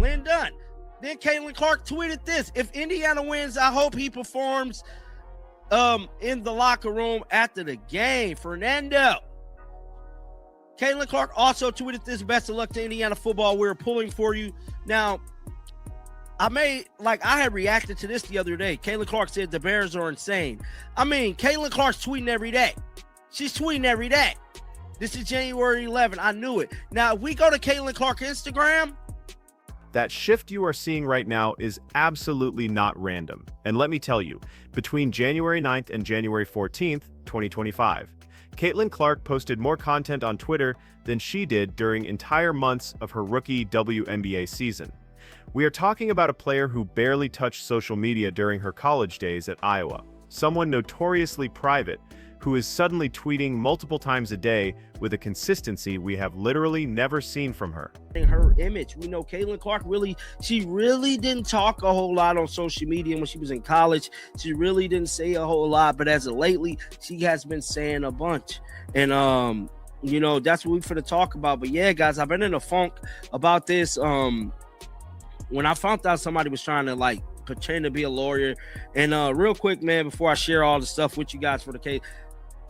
Lynn Dunn. Then Caitlin Clark tweeted this: if Indiana wins, I hope he performs in the locker room after the game. Fernando. Caitlin Clark also tweeted this: best of luck to Indiana football. We're pulling for you. Now, I had reacted to this the other day. Caitlin Clark said the Bears are insane. I mean, Caitlin Clark's tweeting every day. She's tweeting every day. This is January 11th. I knew it. Now, if we go to Caitlin Clark's Instagram. That shift you are seeing right now is absolutely not random. And let me tell you, between January 9th and January 14th, 2025, Caitlin Clark posted more content on Twitter than she did during entire months of her rookie WNBA season. We are talking about a player who barely touched social media during her college days at Iowa, someone notoriously private, who is suddenly tweeting multiple times a day with a consistency we have literally never seen from her. Her image, we know Caitlin Clark she really didn't talk a whole lot on social media when she was in college. She really didn't say a whole lot, but as of lately, she has been saying a bunch. And that's what we're going to talk about. But yeah, guys, I've been in a funk about this. When I found out somebody was trying to pretend to be a lawyer, and real quick, man, before I share all the stuff with you guys for the case,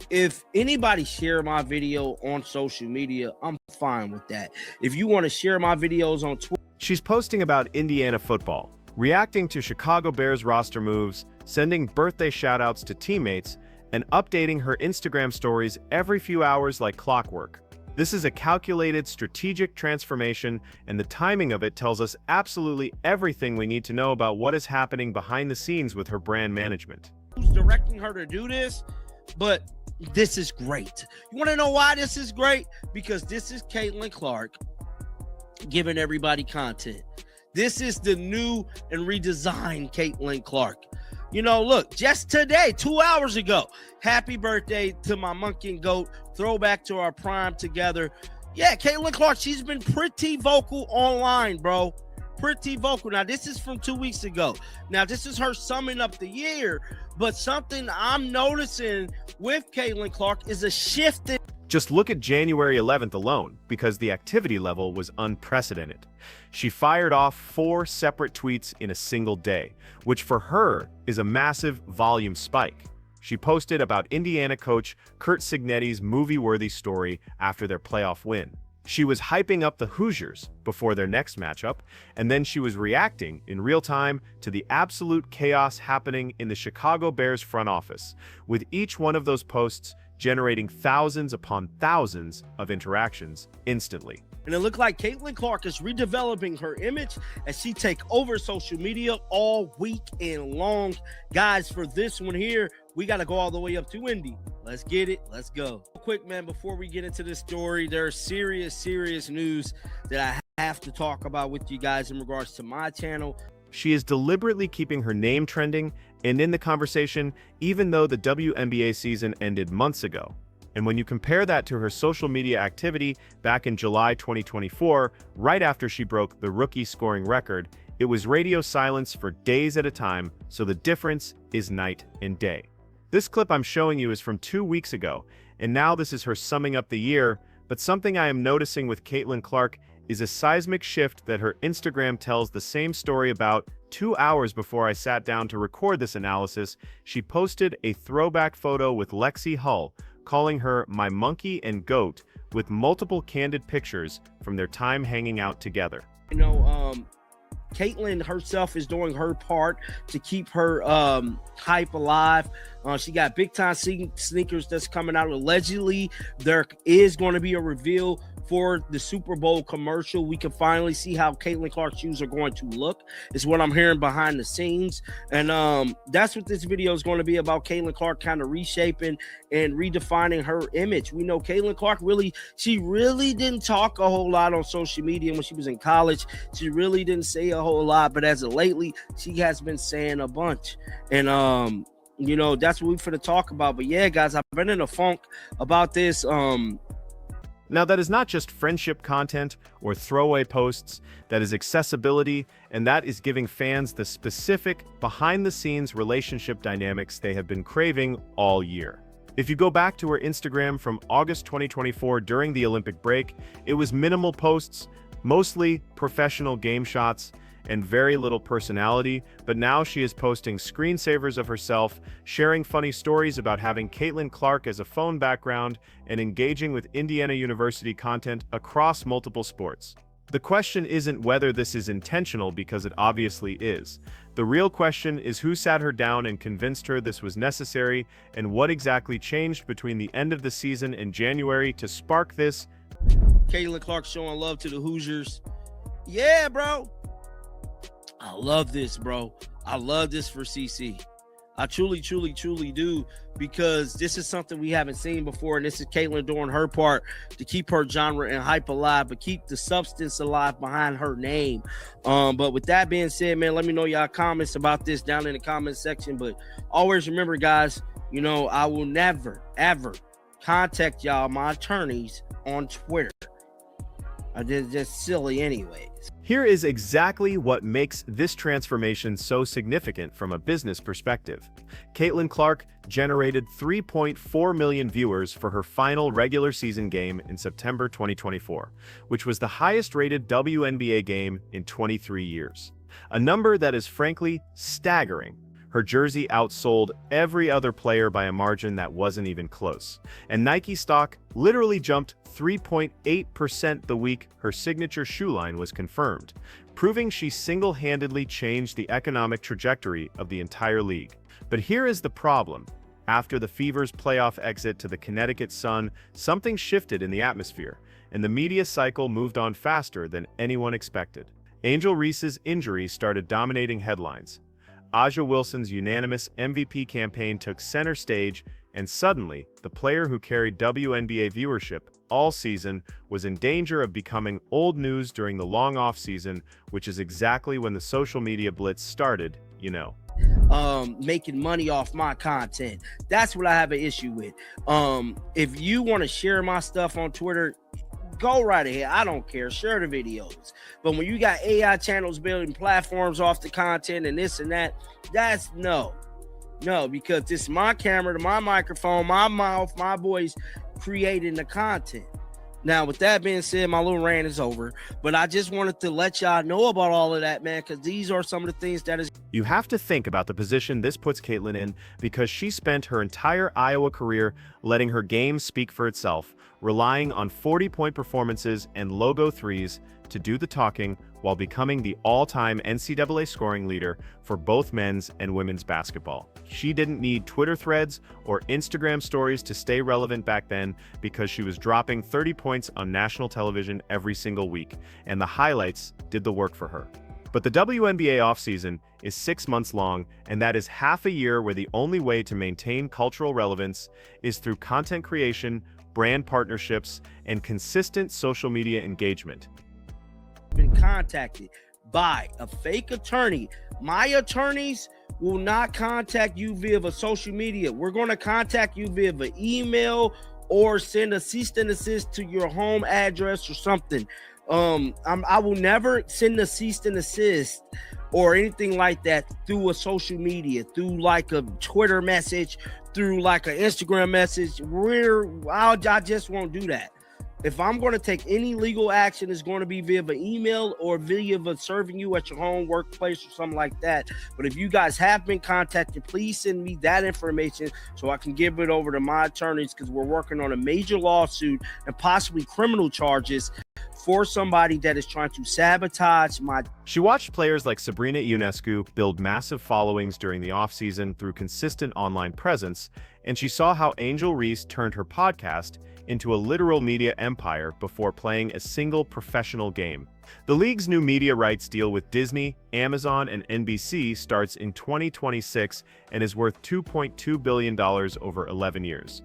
if anybody share my video on social media, I'm fine with that. If you want to share my videos on Twitter. She's posting about Indiana football, reacting to Chicago Bears roster moves, sending birthday shoutouts to teammates, and updating her Instagram stories every few hours like clockwork. This is a calculated, strategic transformation, and the timing of it tells us absolutely everything we need to know about what is happening behind the scenes with her brand management. Who's directing her to do this? But this is great. You want to know why this is great? Because this is Caitlin Clark giving everybody content. This is the new and redesigned Caitlin Clark. Look, just today, 2 hours ago, happy birthday to my monkey and goat. Throwback to our prime together. Yeah, Caitlin Clark, she's been pretty vocal online, bro. Pretty vocal. Now, this is from 2 weeks ago. Now, this is her summing up the year. But something I'm noticing with Caitlin Clark is a shift in. Just look at January 11th alone, because the activity level was unprecedented. She fired off 4 separate tweets in a single day, which for her is a massive volume spike. She posted about Indiana coach Curt Cignetti's movie-worthy story after their playoff win. She was hyping up the Hoosiers before their next matchup, and then she was reacting in real time to the absolute chaos happening in the Chicago Bears front office, with each one of those posts generating thousands upon thousands of interactions instantly. And it looked like Caitlin Clark is redeveloping her image as she take over social media all week and long. Guys, for this one here, we got to go all the way up to Indy. Let's get it. Let's go. Quick, man, before we get into this story, there's serious news that I have to talk about with you guys in regards to my channel. She is deliberately keeping her name trending and in the conversation, even though the WNBA season ended months ago. And when you compare that to her social media activity back in July 2024, right after she broke the rookie scoring record, it was radio silence for days at a time, so the difference is night and day. This clip I'm showing you is from 2 weeks ago, and now this is her summing up the year, but something I am noticing with Caitlin Clark is a seismic shift that her Instagram tells the same story about. 2 hours before I sat down to record this analysis, she posted a throwback photo with Lexi Hull, calling her my monkey and goat, with multiple candid pictures from their time hanging out together. Caitlin herself is doing her part to keep her hype alive. She got big time sneakers that's coming out. Allegedly, there is going to be a reveal for the Super Bowl commercial. We can finally see how Caitlin Clark's shoes are going to look, is what I'm hearing behind the scenes. And that's what this video is going to be about. Caitlin Clark kind of reshaping and redefining her image. We know Caitlin Clark she really didn't talk a whole lot on social media when she was in college. She really didn't say a whole lot, but as of lately, she has been saying a bunch. And that's what we're going to talk about. But yeah, guys, I've been in a funk about this. Now, that is not just friendship content or throwaway posts, that is accessibility, and that is giving fans the specific, behind-the-scenes relationship dynamics they have been craving all year. If you go back to her Instagram from August 2024 during the Olympic break, it was minimal posts, Mostly professional game shots and very little personality, but now she is posting screensavers of herself, sharing funny stories about having Caitlin Clark as a phone background, and engaging with Indiana University content across multiple sports. The question isn't whether this is intentional, because it obviously is. The real question is who sat her down and convinced her this was necessary, and what exactly changed between the end of the season and January to spark this. Caitlin Clark showing love to the Hoosiers. Yeah, bro. I love this, bro. I love this for CC. I truly do, because this is something we haven't seen before, and this is Caitlin doing her part to keep her genre and hype alive, but keep the substance alive behind her name. But with that being said, man, let me know y'all comments about this down in the comment section. But always remember, guys, you know, I will never, ever contact y'all, my attorneys, on Twitter. Just silly anyways. Here is exactly what makes this transformation so significant from a business perspective. Caitlin Clark generated 3.4 million viewers for her final regular season game in September 2024, which was the highest-rated WNBA game in 23 years. A number that is frankly staggering. Her jersey outsold every other player by a margin that wasn't even close. And Nike stock literally jumped 3.8% the week her signature shoe line was confirmed, proving she single-handedly changed the economic trajectory of the entire league. But here is the problem. After the Fever's playoff exit to the Connecticut Sun, something shifted in the atmosphere, and the media cycle moved on faster than anyone expected. Angel Reese's injury started dominating headlines. A'ja Wilson's unanimous MVP campaign took center stage, and suddenly, the player who carried WNBA viewership all season was in danger of becoming old news during the long off-season, which is exactly when the social media blitz started, you know. Making money off my content. That's what I have an issue with. If you want to share my stuff on Twitter, go right ahead. I don't care. Share the videos. But when you got AI channels building platforms off the content and this and that, that's no, because this is my camera, my microphone, my mouth, my voice creating the content. Now, with that being said, my little rant is over, but I just wanted to let y'all know about all of that, man, because these are some of the things that is. You have to think about the position this puts Caitlin in, because she spent her entire Iowa career letting her game speak for itself, relying on 40-point performances and logo threes to do the talking, while becoming the all-time NCAA scoring leader for both men's and women's basketball. She didn't need Twitter threads or Instagram stories to stay relevant back then, because she was dropping 30 points on national television every single week, and the highlights did the work for her. But the WNBA offseason is 6 months long, and that is half a year where the only way to maintain cultural relevance is through content creation, brand partnerships, and consistent social media engagement. Been contacted by a fake attorney. My attorneys will not contact you via the social media. We're going to contact you via the email or send a cease and desist to your home address or something. I will never send a cease and desist or anything like that through a social media, through like a Twitter message, through like an Instagram message. I just won't do that. If I'm going to take any legal action, it's going to be via the email or via the serving you at your home workplace or something like that. But if you guys have been contacted, please send me that information so I can give it over to my attorneys, because we're working on a major lawsuit and possibly criminal charges for somebody that is trying to sabotage my. She watched players like Sabrina Ionescu build massive followings during the offseason through consistent online presence, and she saw how Angel Reese turned her podcast into a literal media empire before playing a single professional game. The league's new media rights deal with Disney, Amazon, and NBC starts in 2026 and is worth $2.2 billion over 11 years.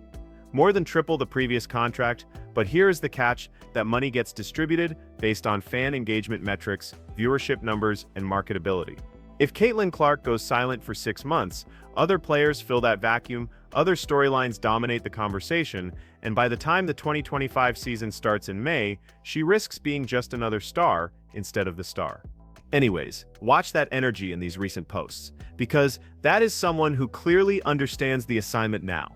More than triple the previous contract, but here is the catch: that money gets distributed based on fan engagement metrics, viewership numbers, and marketability. If Caitlin Clark goes silent for 6 months, other players fill that vacuum, other storylines dominate the conversation, and by the time the 2025 season starts in May, she risks being just another star instead of the star. Anyways, watch that energy in these recent posts, because that is someone who clearly understands the assignment now.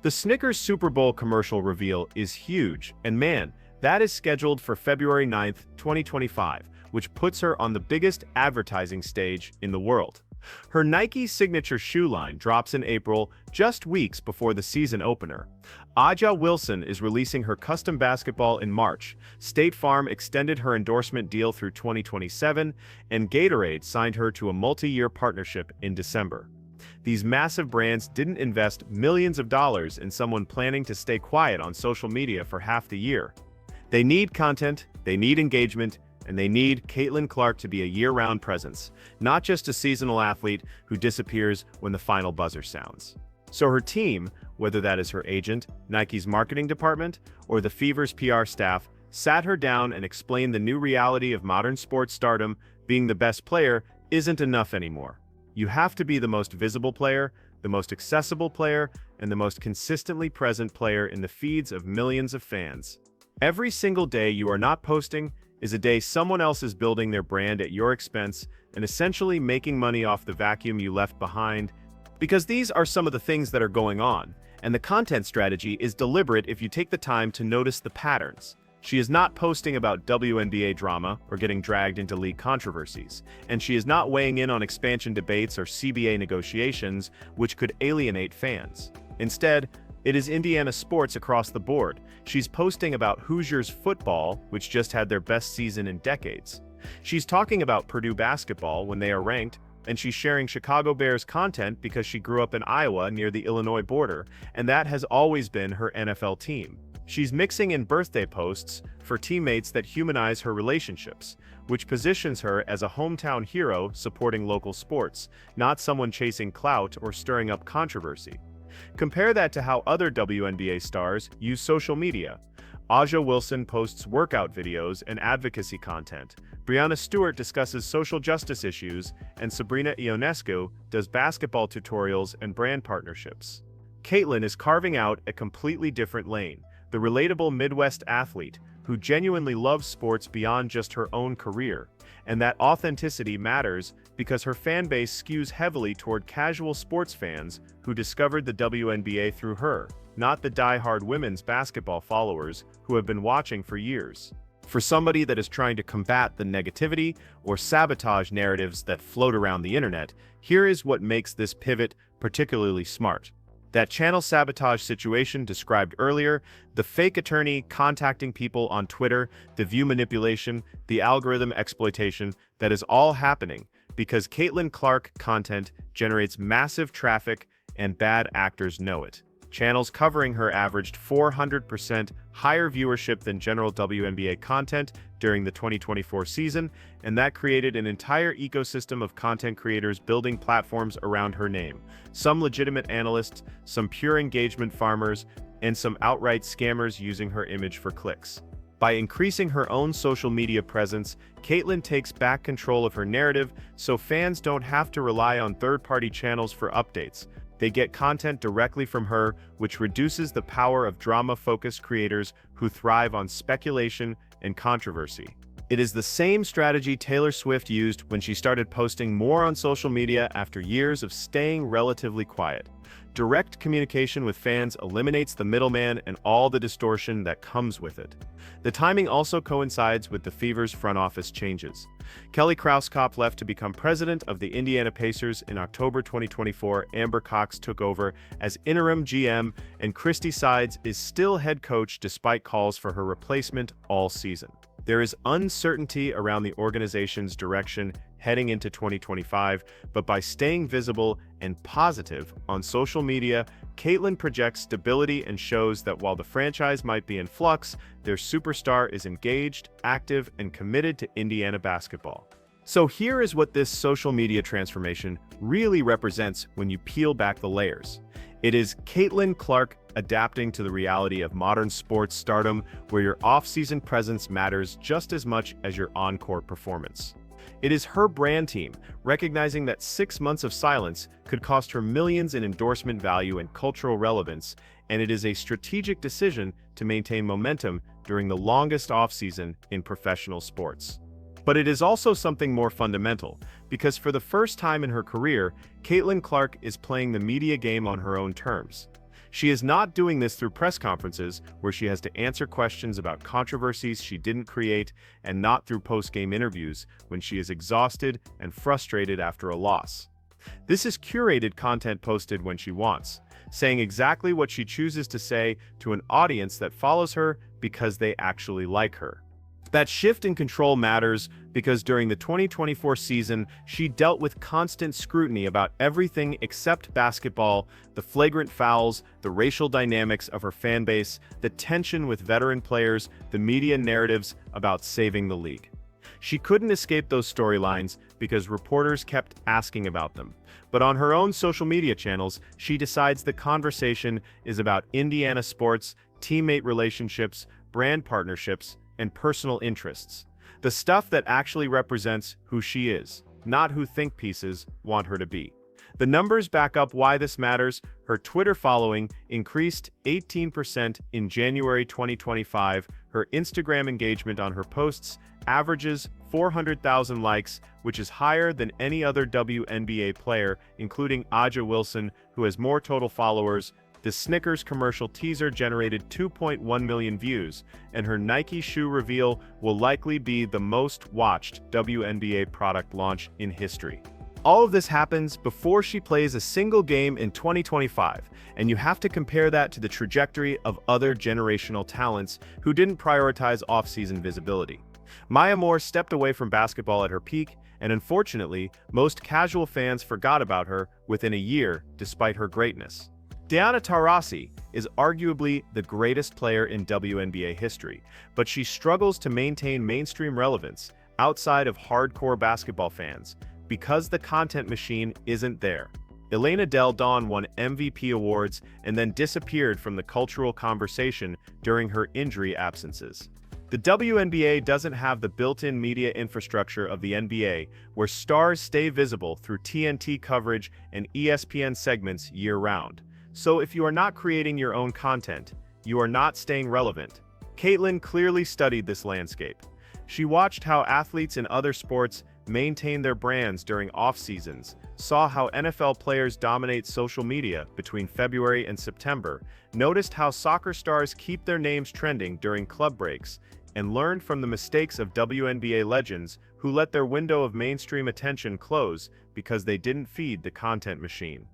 The Snickers Super Bowl commercial reveal is huge, and man, That is scheduled for February 9th, 2025, which puts her on the biggest advertising stage in the world. Her Nike signature shoe line drops in April, just weeks before the season opener. Aja Wilson is releasing her custom basketball in March. State Farm extended her endorsement deal through 2027, and Gatorade signed her to a multi-year partnership in December. These massive brands didn't invest millions of dollars in someone planning to stay quiet on social media for half the year. They need content, they need engagement, and they need Caitlin Clark to be a year-round presence, not just a seasonal athlete who disappears when the final buzzer sounds. So her team, whether that is her agent, Nike's marketing department, or the Fever's PR staff, sat her down and explained the new reality of modern sports stardom. Being the best player isn't enough anymore. You have to be the most visible player, the most accessible player, and the most consistently present player in the feeds of millions of fans. Every single day you are not posting is a day someone else is building their brand at your expense and essentially making money off the vacuum you left behind. Because these are some of the things that are going on, and the content strategy is deliberate if you take the time to notice the patterns. She is not posting about WNBA drama or getting dragged into league controversies, and she is not weighing in on expansion debates or CBA negotiations, which could alienate fans. Instead, it is Indiana sports across the board. She's posting about Hoosiers football, which just had their best season in decades. She's talking about Purdue basketball when they are ranked, and she's sharing Chicago Bears content because she grew up in Iowa near the Illinois border, and that has always been her NFL team. She's mixing in birthday posts for teammates that humanize her relationships, which positions her as a hometown hero supporting local sports, not someone chasing clout or stirring up controversy. Compare that to how other WNBA stars use social media. Aja Wilson posts workout videos and advocacy content. Breanna Stewart discusses social justice issues, and Sabrina Ionescu does basketball tutorials and brand partnerships. Caitlin is carving out a completely different lane, the relatable Midwest athlete who genuinely loves sports beyond just her own career. And that authenticity matters because her fan base skews heavily toward casual sports fans who discovered the WNBA through her, not the die-hard women's basketball followers who have been watching for years. For somebody that is trying to combat the negativity or sabotage narratives that float around the internet, here is what makes this pivot particularly smart. That channel sabotage situation described earlier, the fake attorney contacting people on Twitter, the view manipulation, the algorithm exploitation, that is all happening because Caitlin Clark content generates massive traffic and bad actors know it. Channels covering her averaged 400% higher viewership than general WNBA content during the 2024 season, and that created an entire ecosystem of content creators building platforms around her name. Some legitimate analysts, some pure engagement farmers, and some outright scammers using her image for clicks. By increasing her own social media presence, Caitlin takes back control of her narrative so fans don't have to rely on third-party channels for updates. They get content directly from her, which reduces the power of drama-focused creators who thrive on speculation and controversy. It is the same strategy Taylor Swift used when she started posting more on social media after years of staying relatively quiet. Direct communication with fans eliminates the middleman and all the distortion that comes with it. The timing also coincides with the Fever's front office changes. Kelly Krauskopf left to become president of the Indiana Pacers in October 2024. Amber Cox took over as interim GM, and Christy Sides is still head coach despite calls for her replacement all season. There is uncertainty around the organization's direction heading into 2025, but by staying visible and positive on social media, Caitlin projects stability and shows that while the franchise might be in flux, their superstar is engaged, active, and committed to Indiana basketball. So here is what this social media transformation really represents when you peel back the layers. It is Caitlin Clark adapting to the reality of modern sports stardom, where your off-season presence matters just as much as your on-court performance. It is her brand team recognizing that 6 months of silence could cost her millions in endorsement value and cultural relevance, and it is a strategic decision to maintain momentum during the longest offseason in professional sports. But it is also something more fundamental, because for the first time in her career, Caitlin Clark is playing the media game on her own terms. She is not doing this through press conferences where she has to answer questions about controversies she didn't create, and not through post-game interviews when she is exhausted and frustrated after a loss. This is curated content posted when she wants, saying exactly what she chooses to say to an audience that follows her because they actually like her. That shift in control matters because during the 2024 season, she dealt with constant scrutiny about everything except basketball, the flagrant fouls, the racial dynamics of her fan base, the tension with veteran players, the media narratives about saving the league. She couldn't escape those storylines because reporters kept asking about them. But on her own social media channels, she decides the conversation is about Indiana sports, teammate relationships, brand partnerships, and personal interests. The stuff that actually represents who she is, not who think pieces want her to be. The numbers back up why this matters. Her Twitter following increased 18% in January 2025. Her Instagram engagement on her posts averages 400,000 likes, which is higher than any other WNBA player, including Aja Wilson, who has more total followers. The Snickers commercial teaser generated 2.1 million views, and her Nike shoe reveal will likely be the most watched WNBA product launch in history. All of this happens before she plays a single game in 2025, and you have to compare that to the trajectory of other generational talents who didn't prioritize off-season visibility. Maya Moore stepped away from basketball at her peak, and unfortunately, most casual fans forgot about her within a year despite her greatness. Diana Taurasi is arguably the greatest player in WNBA history, but she struggles to maintain mainstream relevance outside of hardcore basketball fans because the content machine isn't there. Elena Del Don won MVP awards and then disappeared from the cultural conversation during her injury absences. The WNBA doesn't have the built-in media infrastructure of the NBA, where stars stay visible through TNT coverage and ESPN segments year-round. So if you are not creating your own content, you are not staying relevant. Caitlin clearly studied this landscape. She watched how athletes in other sports maintain their brands during off-seasons, saw how NFL players dominate social media between February and September, noticed how soccer stars keep their names trending during club breaks, and learned from the mistakes of WNBA legends who let their window of mainstream attention close because they didn't feed the content machine.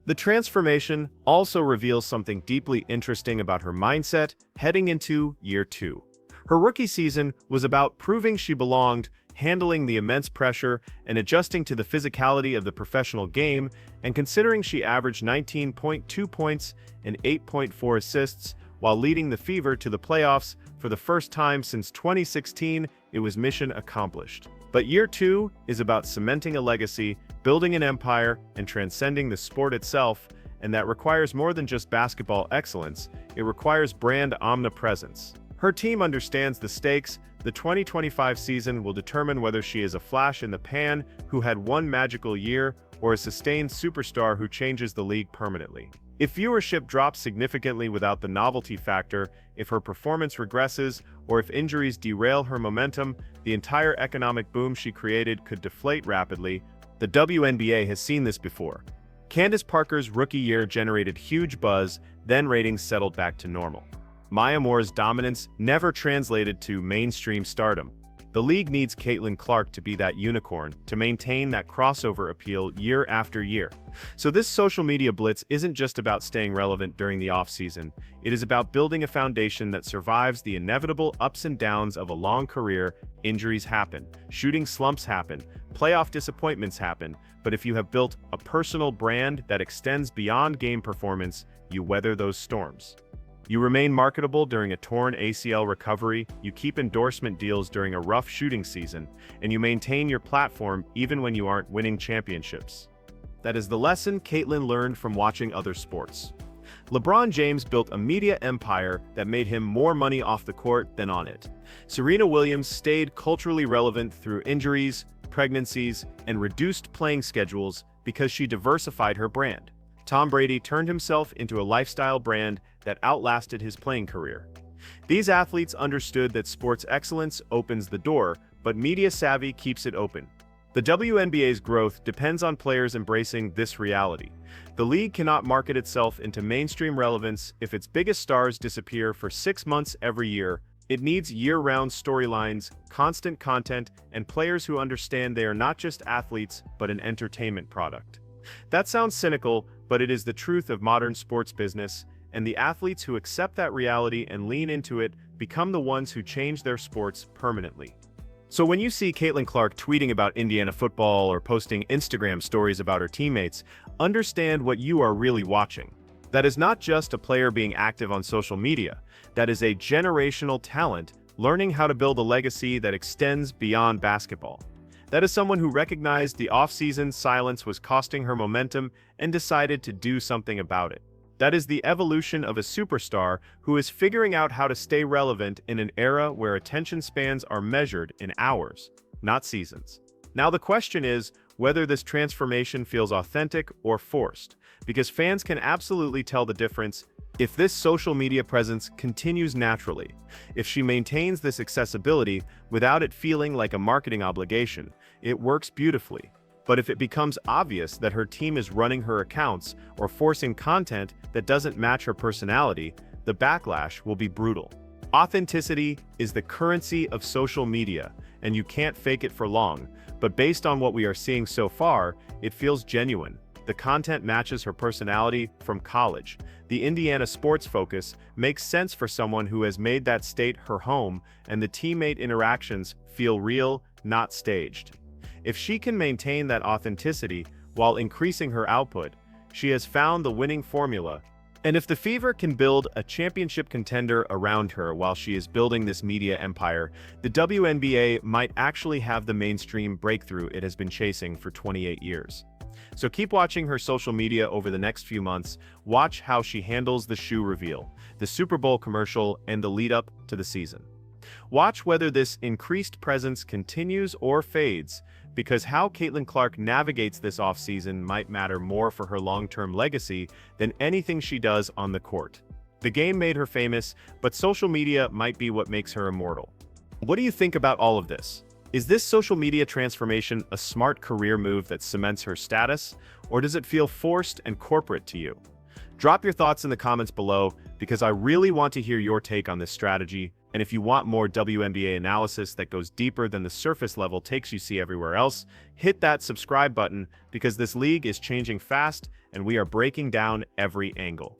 The transformation also reveals something deeply interesting about her mindset heading into year 2. Her rookie season was about proving she belonged, handling the immense pressure, and adjusting to the physicality of the professional game, and considering she averaged 19.2 points and 8.4 assists while leading the Fever to the playoffs for the first time since 2016, it was mission accomplished. But year 2 is about cementing a legacy, building an empire, and transcending the sport itself, and that requires more than just basketball excellence, it requires brand omnipresence. Her team understands the stakes. The 2025 season will determine whether she is a flash in the pan who had one magical year or a sustained superstar who changes the league permanently. If viewership drops significantly without the novelty factor, if her performance regresses, or if injuries derail her momentum, the entire economic boom she created could deflate rapidly. The WNBA has seen this before. Candace Parker's rookie year generated huge buzz, then ratings settled back to normal. Maya Moore's dominance never translated to mainstream stardom. The league needs Caitlin Clark to be that unicorn, to maintain that crossover appeal year after year. So this social media blitz isn't just about staying relevant during the offseason. It is about building a foundation that survives the inevitable ups and downs of a long career. Injuries happen, shooting slumps happen, playoff disappointments happen, but if you have built a personal brand that extends beyond game performance, you weather those storms. You remain marketable during a torn ACL recovery, you keep endorsement deals during a rough shooting season, and you maintain your platform even when you aren't winning championships. That is the lesson Caitlin learned from watching other sports. LeBron James built a media empire that made him more money off the court than on it. Serena Williams stayed culturally relevant through injuries, pregnancies, and reduced playing schedules because she diversified her brand. Tom Brady turned himself into a lifestyle brand that outlasted his playing career. These athletes understood that sports excellence opens the door, but media savvy keeps it open. The WNBA's growth depends on players embracing this reality. The league cannot market itself into mainstream relevance if its biggest stars disappear for 6 months every year. It needs year-round storylines, constant content, and players who understand they are not just athletes, but an entertainment product. That sounds cynical, but it is the truth of modern sports business, and the athletes who accept that reality and lean into it become the ones who change their sports permanently. So when you see Caitlin Clark tweeting about Indiana football or posting Instagram stories about her teammates, understand what you are really watching. That is not just a player being active on social media. That is a generational talent learning how to build a legacy that extends beyond basketball. That is someone who recognized the off-season silence was costing her momentum and decided to do something about it. That is the evolution of a superstar who is figuring out how to stay relevant in an era where attention spans are measured in hours, not seasons. Now the question is whether this transformation feels authentic or forced, because fans can absolutely tell the difference if this social media presence continues naturally, if she maintains this accessibility without it feeling like a marketing obligation. It works beautifully. But if it becomes obvious that her team is running her accounts or forcing content that doesn't match her personality, the backlash will be brutal. Authenticity is the currency of social media, and you can't fake it for long. But based on what we are seeing so far, it feels genuine. The content matches her personality from college. The Indiana sports focus makes sense for someone who has made that state her home, and the teammate interactions feel real, not staged. If she can maintain that authenticity while increasing her output, she has found the winning formula. And if the Fever can build a championship contender around her while she is building this media empire, the WNBA might actually have the mainstream breakthrough it has been chasing for 28 years. So keep watching her social media over the next few months. Watch how she handles the shoe reveal, the Super Bowl commercial, and the lead up to the season. Watch whether this increased presence continues or fades, because how Caitlin Clark navigates this offseason might matter more for her long-term legacy than anything she does on the court. The game made her famous, but social media might be what makes her immortal. What do you think about all of this? Is this social media transformation a smart career move that cements her status, or does it feel forced and corporate to you? Drop your thoughts in the comments below, because I really want to hear your take on this strategy. And if you want more WNBA analysis that goes deeper than the surface level takes you see everywhere else, hit that subscribe button, because this league is changing fast and we are breaking down every angle.